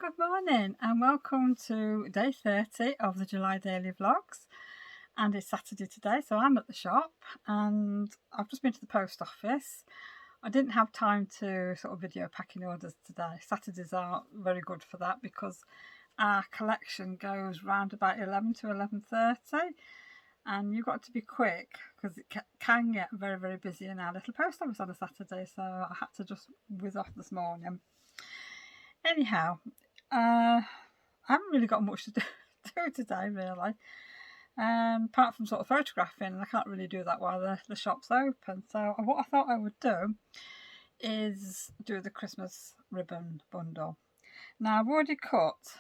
Good morning and welcome to day 30 of the July daily vlogs, and it's Saturday today, so I'm at the shop and I've just been to the post office. I didn't have time to sort of video packing orders today. Saturdays are very good for that because our collection goes round about 11 to 11:30 and you've got to be quick because it can get very busy in our little post office on a Saturday, so I had to just whiz off this morning. Anyhow, I haven't really got much to do today really, apart from sort of photographing, and I can't really do that while the shop's open. So what I thought I would do is do the Christmas ribbon bundle. Now I've already cut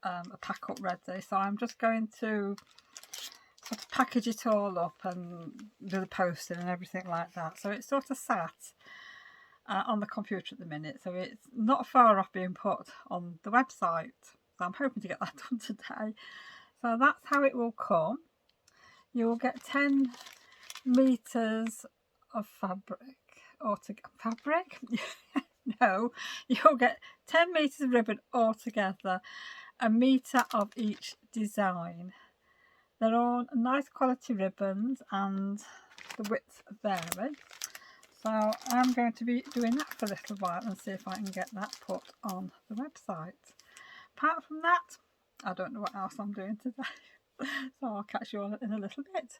a pack up ready, so I'm just going to sort of package it all up and do the posting and everything like that. So it's sort of sat on the computer at the minute, so it's not far off being put on the website, so I'm hoping to get that done today. So that's how it will come. You will get 10 meters of fabric, no, you'll get 10 meters of ribbon altogether, a meter of each design. They're all nice quality ribbons and the widths vary. So I'm going to be doing that for a little while and see if I can get that put on the website. Apart from that, I don't know what else I'm doing today. So I'll catch you all in a little bit.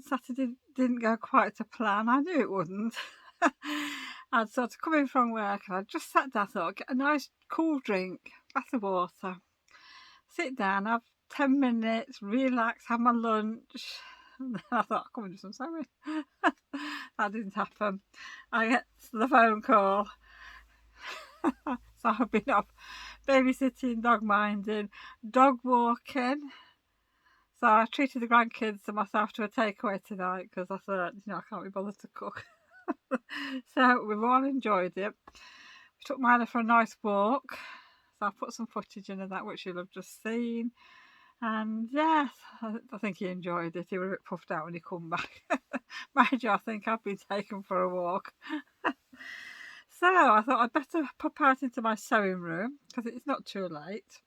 Saturday didn't go quite to plan. I knew it wouldn't. I'd sort of come in from work and I just sat down, thought, get a nice cool drink, glass of water, sit down, have 10 minutes, relax, have my lunch. And then I thought, I'll come and do some sewing. That didn't happen. I get the phone call. So I've been off babysitting, dog minding, dog walking. So I treated the grandkids and myself to a takeaway tonight because I thought, I can't be bothered to cook. So we've all enjoyed it. We took Milo for a nice walk. So I put some footage in of that, which you'll have just seen. And yes, I think he enjoyed it. He was a bit puffed out when he come back. Mind you, I think I've been taken for a walk. So I thought I'd better pop out into my sewing room because it's not too late.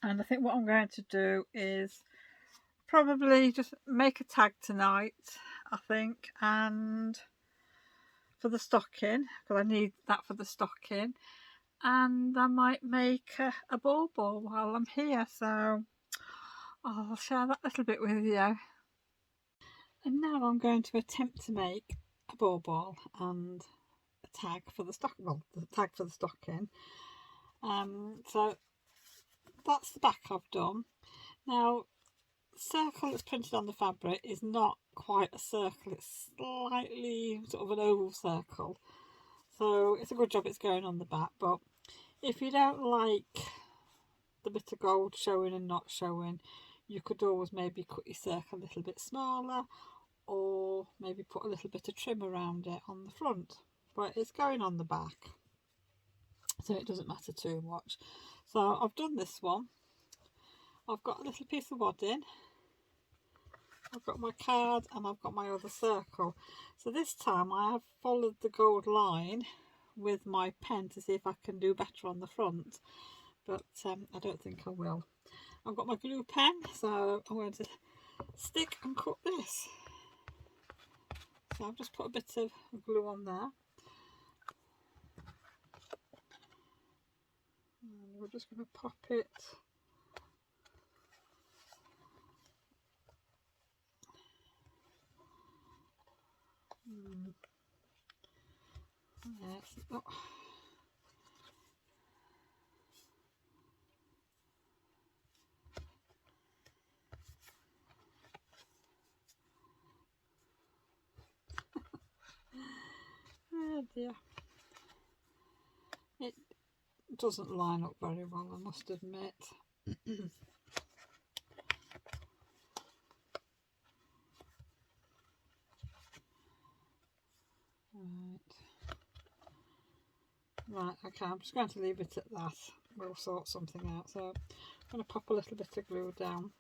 And I think what I'm going to do is probably just make a tag tonight, I think, and for the stocking, because I need that for the stocking. And I might make a ball while I'm here, so I'll share that little bit with you. And now I'm going to attempt to make a ball and a tag for the stocking, well, the tag for the stocking. So that's the back I've done. Now, the circle that's printed on the fabric is not quite a circle, it's slightly sort of an oval circle. So it's a good job it's going on the back, but if you don't like the bit of gold showing and not showing, you could always maybe cut your circle a little bit smaller or maybe put a little bit of trim around it on the front. But it's going on the back, so it doesn't matter too much. So I've done this one. I've got a little piece of wadding, I've got my card and I've got my other circle. So this time I have followed the gold line with my pen to see if I can do better on the front, but I don't think I will. I've got my glue pen, so I'm going to stick and cut this. So I've just put a bit of glue on there. And we're just going to pop it yes. Oh. Oh dear, it doesn't line up very well, I must admit. Right, okay, I'm just going to leave it at that. We'll sort something out. So I'm going to pop a little bit of glue down.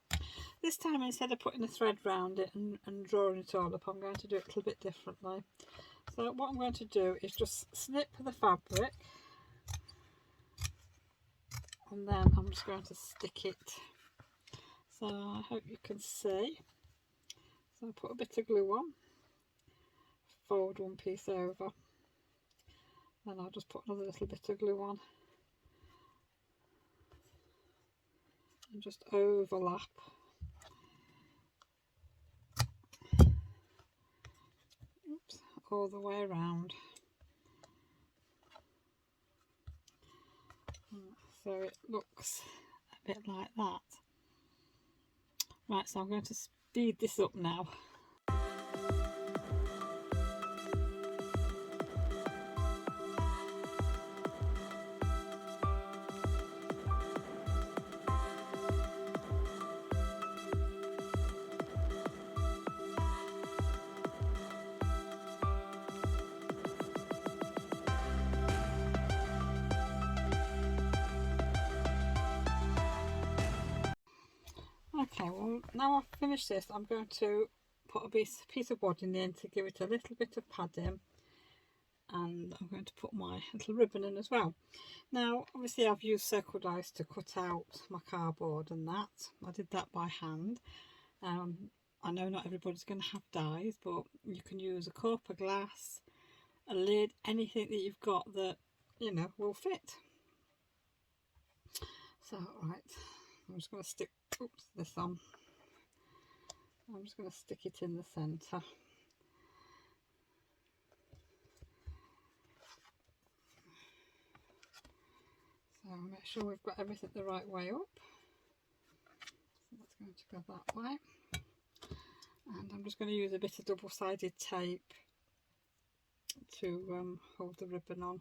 This time, instead of putting a thread round it and drawing it all up, I'm going to do it a little bit differently. So what I'm going to do is just snip the fabric, and then I'm just going to stick it. So I hope you can see. So I put a bit of glue on, fold one piece over, then I'll just put another little bit of glue on and just overlap. Oops, all the way around. So it looks a bit like that. Right, so I'm going to speed this up now. Okay, well now I've finished this, I'm going to put a piece of wadding in to give it a little bit of padding, and I'm going to put my little ribbon in as well. Now obviously I've used circle dies to cut out my cardboard and that. I did that by hand. I know not everybody's going to have dies, but you can use a cup, a glass, a lid, anything that you've got that will fit. So right, I'm just going to stick this on. I'm just going to stick it in the centre. So make sure we've got everything the right way up. So that's going to go that way. And I'm just going to use a bit of double-sided tape to hold the ribbon on.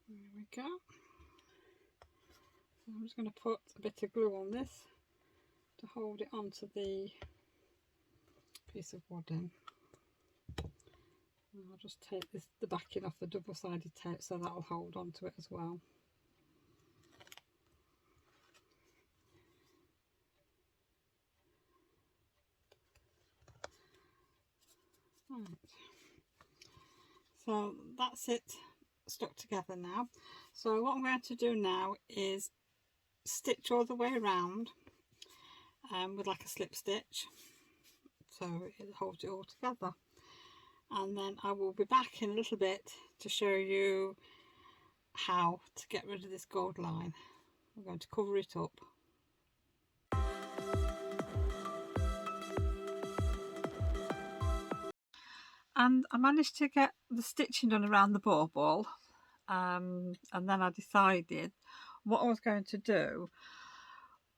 There we go. So I'm just going to put a bit of glue on this to hold it onto the piece of wadding. And I'll just take the backing off the double-sided tape so that'll hold onto it as well. Right. So that's it stuck together now. So what I'm going to do now is stitch all the way around with like a slip stitch, so it holds it all together, and then I will be back in a little bit to show you how to get rid of this gold line. I'm going to cover it up. And I managed to get the stitching done around the bauble, and then I decided what I was going to do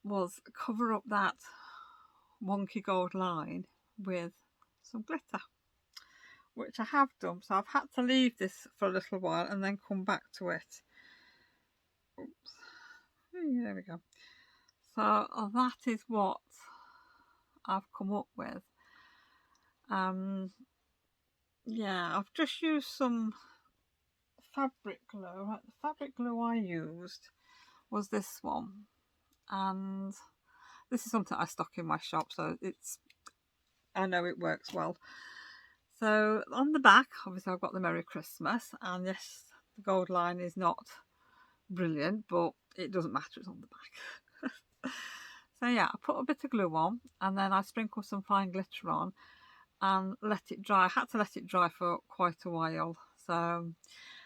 was cover up that wonky gold line with some glitter, which I have done. So I've had to leave this for a little while and then come back to it. Oops. There we go. So that is what I've come up with. Yeah, I've just used some fabric glue. Right, the fabric glue I used was this one, and this is something I stock in my shop, so I know it works well. So on the back, obviously I've got the Merry Christmas, and yes, the gold line is not brilliant, but it doesn't matter, it's on the back. So yeah, I put a bit of glue on, and then I sprinkle some fine glitter on and let it dry. I had to let it dry for quite a while, so,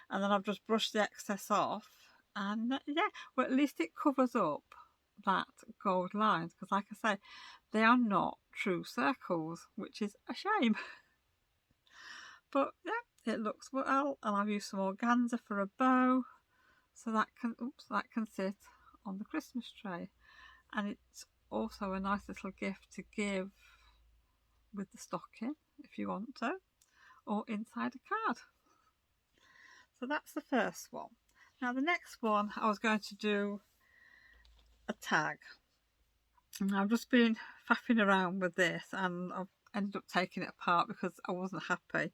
and then I've just brushed the excess off, and yeah, well, at least it covers up that gold lines, because like I say, they are not true circles, which is a shame. But yeah, it looks well, and I've used some organza for a bow, so that can sit on the Christmas tray, and it's also a nice little gift to give with the stocking if you want to, or inside a card. So that's the first one. Now the next one, I was going to do a tag, and I've just been faffing around with this, and I've ended up taking it apart because I wasn't happy,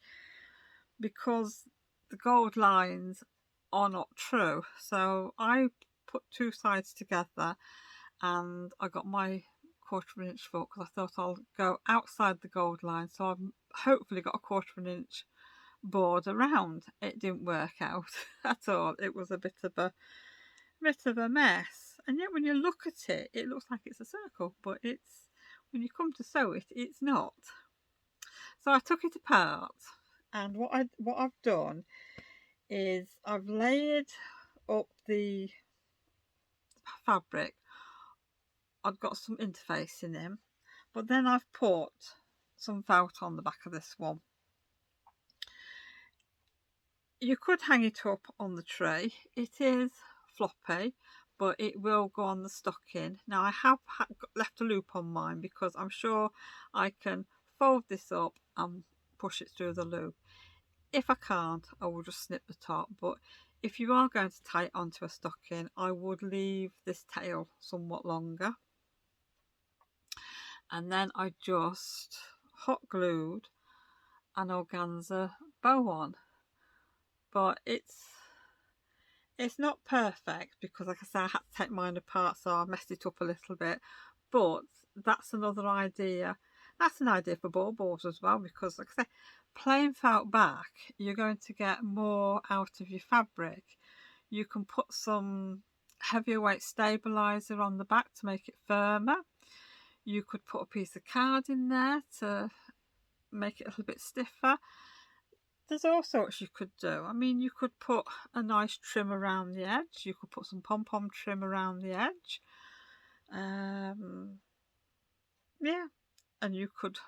because the gold lines are not true. So I put two sides together, and I got my 1/4 inch foot because I thought I'll go outside the gold line, so I've hopefully got a 1/4 inch board around. It didn't work out at all. It was a bit of a mess, and yet when you look at it, it looks like it's a circle, but it's, when you come to sew it, it's not. So I took it apart, and what I've done is I've layered up the fabric. I've got some interfacing in, but then I've put some felt on the back of this one. You could hang it up on the tray. It is floppy, but it will go on the stocking. Now I have left a loop on mine because I'm sure I can fold this up and push it through the loop. If I can't, I will just snip the top, but if you are going to tie it onto a stocking, I would leave this tail somewhat longer. And then I just hot glued an organza bow on, but it's not perfect because, like I say, I had to take mine apart, so I messed it up a little bit. But that's another idea. That's an idea for baubles as well, because like I say, plain felt back, you're going to get more out of your fabric. You can put some heavier weight stabilizer on the back to make it firmer. You could put a piece of card in there to make it a little bit stiffer. There's all sorts you could do. I mean, you could put a nice trim around the edge. You could put some pom-pom trim around the edge. Yeah, and you could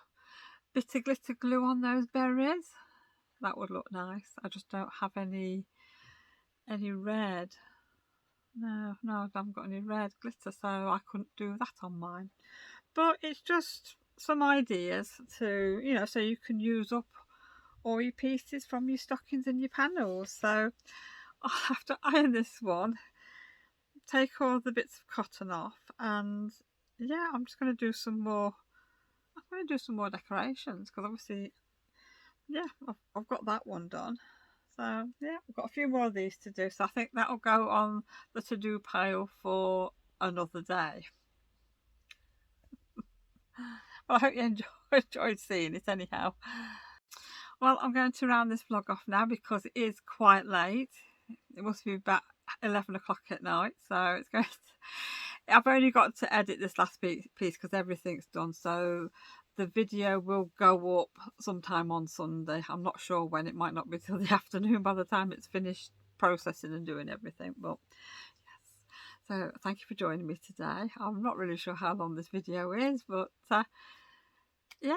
bit of glitter glue on those berries. That would look nice. I just don't have any red. No, I haven't got any red glitter, so I couldn't do that on mine. But it's just some ideas to, you know, so you can use up all your pieces from your stockings and your panels. So I'll have to iron this one, take all the bits of cotton off, and yeah, I'm just going to do some more. I'm going to do some more decorations because obviously, yeah, I've got that one done. So yeah, I've got a few more of these to do. So I think that'll go on the to-do pile for another day. Well, I hope you enjoyed seeing it anyhow. Well, I'm going to round this vlog off now because it is quite late. It must be about 11 o'clock at night, so it's going to... I've only got to edit this last piece because everything's done, so the video will go up sometime on Sunday. I'm not sure when. It might not be till the afternoon by the time it's finished processing and doing everything, but yes. So thank you for joining me today. I'm not really sure how long this video is, but yeah,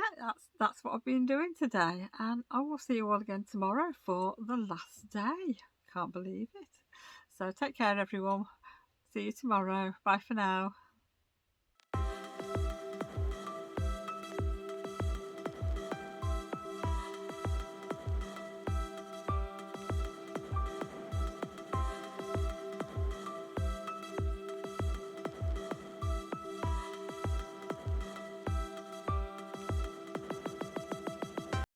that's what I've been doing today, and I will see you all again tomorrow for the last day. Can't believe it. So take care, everyone. See you tomorrow. Bye for now.